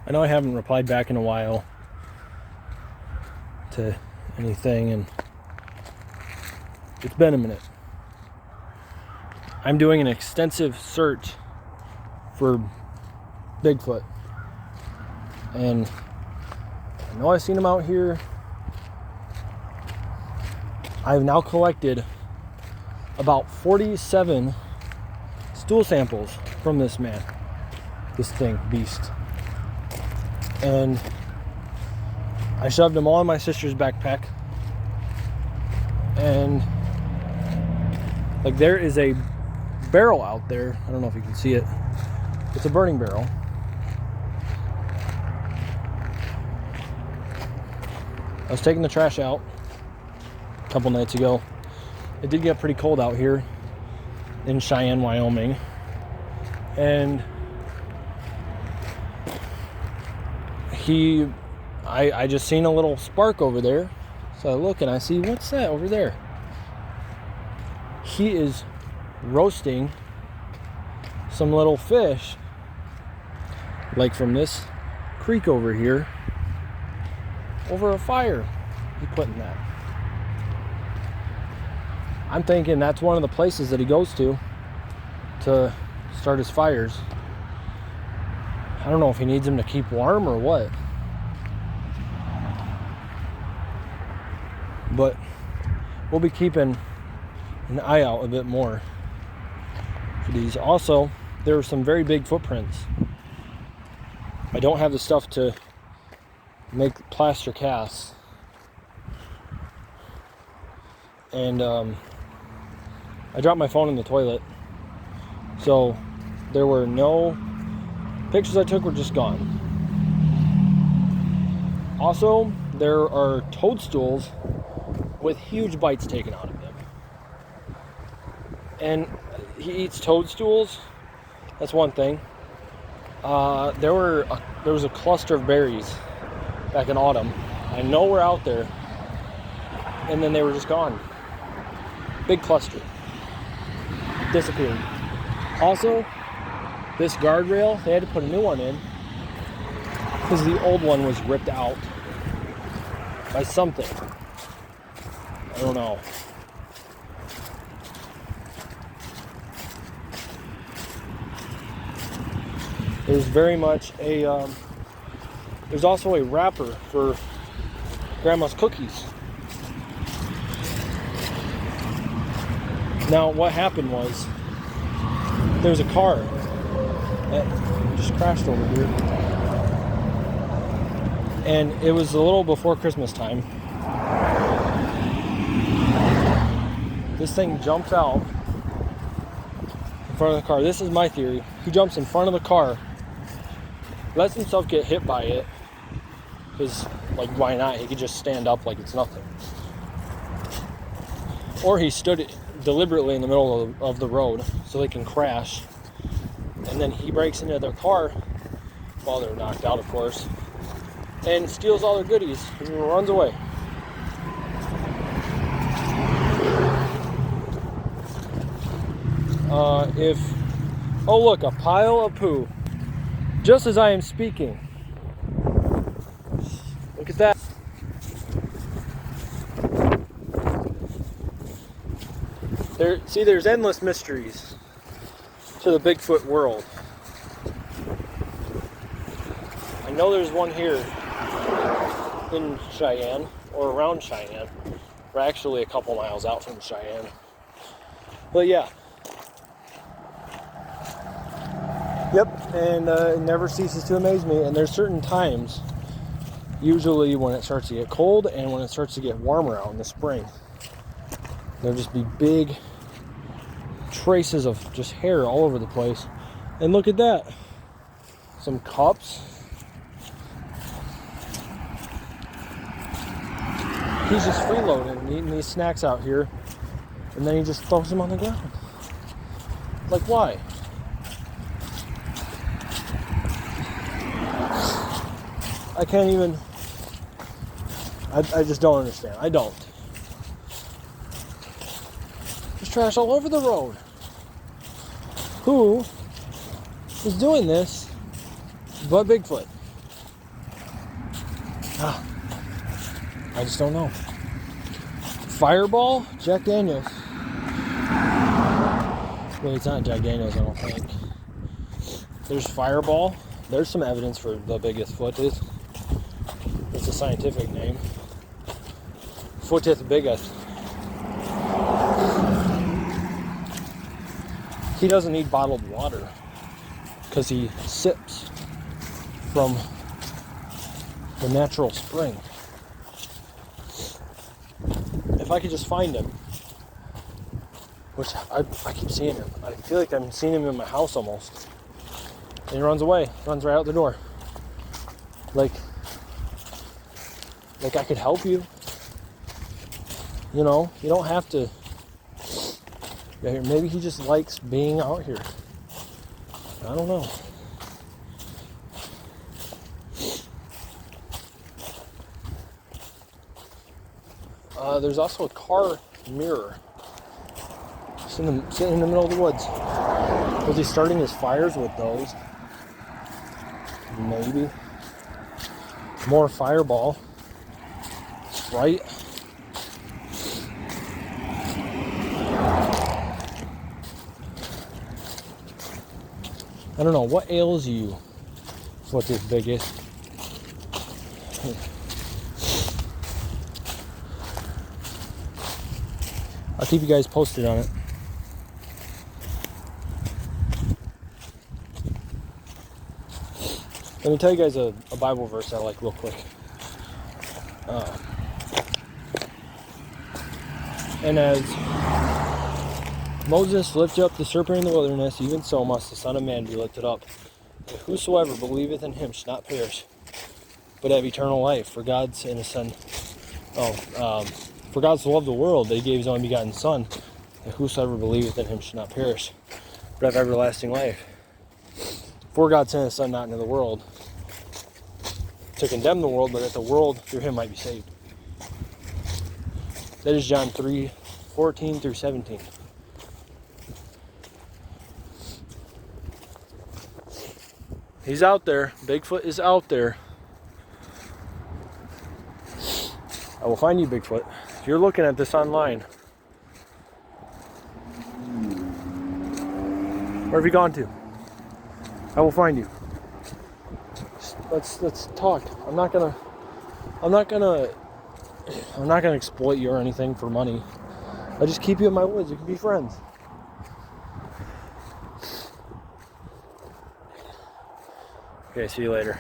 I know I haven't replied back in a while to anything, and it's been a minute. I'm doing an extensive search for Bigfoot, and I know I've seen him out here. I've now collected about 47 stool samples from this man, this beast. And I shoved them all in my sister's backpack. And like, there is a barrel out there. I don't know if you can see it. It's a burning barrel. I was taking the trash out a couple nights ago. It did get pretty cold out here in Cheyenne, Wyoming. And I just seen a little spark over there. So I look and I see, what's that over there? He is roasting some little fish, like from this creek over here, over a fire. He's putting that. I'm thinking that's one of the places that he goes to start his fires. I don't know if he needs them to keep warm or what. But we'll be keeping an eye out a bit more for these. Also, there are some very big footprints. I don't have the stuff to make plaster casts. And I dropped my phone in the toilet. So there were no pictures I took, were just gone. Also, there are toadstools with huge bites taken out of them. And he eats toadstools. That's one thing. There was a cluster of berries back in autumn. I know we're out there. And then they were just gone. Big cluster. Disappeared. Also, this guardrail, they had to put a new one in because the old one was ripped out by something. I don't know. There's very much a, there's also a wrapper for Grandma's cookies. Now, what happened was, there was a car that just crashed over here. And it was a little before Christmas time. This thing jumps out in front of the car. This is my theory. He jumps in front of the car, lets himself get hit by it, because, like, why not? He could just stand up like it's nothing. Or he stood deliberately in the middle of the road so they can crash, and then he breaks into their car while they're knocked out, of course, and steals all their goodies and runs away. Oh look, a pile of poo just as I am speaking. Look at that. There's endless mysteries to the Bigfoot world. I know there's one here in Cheyenne, or around Cheyenne. We're actually a couple miles out from Cheyenne. But yeah. Yep, and it never ceases to amaze me. And there's certain times, usually when it starts to get cold and when it starts to get warmer out in the spring, there'll just be big traces of just hair all over the place. And look at that. Some cups. He's just freeloading and eating these snacks out here. And then he just throws them on the ground. Like, why? I can't even... I just don't understand. I don't. There's trash all over the road. Who is doing this but Bigfoot? Ah, I just don't know. Fireball? Jack Daniels. Well, it's not Jack Daniels, I don't think. There's Fireball. There's some evidence for the biggest foot is. It's a scientific name. Footeth biggest. He doesn't need bottled water because he sips from the natural spring. If I could just find him, which I keep seeing him. I feel like I'm seeing him in my house almost. And he runs away, runs right out the door. Like I could help you. You know, you don't have to. Maybe he just likes being out here. I don't know. There's also a car mirror. Sitting in the middle of the woods. Was he starting his fires with those? Maybe. More Fireball. Sprite. I don't know, what ails you? What's his biggest? I'll keep you guys posted on it. Let me tell you guys a Bible verse I like real quick. And as Moses lifted up the serpent in the wilderness, even so must the Son of Man be lifted up. And whosoever believeth in him shall not perish, but have eternal life. For God's in his Son. For God so loved the world that he gave his only begotten Son, that whosoever believeth in him shall not perish, but have everlasting life. For God sent his Son not into the world to condemn the world, but that the world through him might be saved. That is John 3:14 through 17. He's out there. Bigfoot is out there. I will find you, Bigfoot. If you're looking at this online, where have you gone to? I will find you. Let's talk. I'm not gonna exploit you or anything for money. I'll just keep you in my woods. You can be friends. Okay, see you later.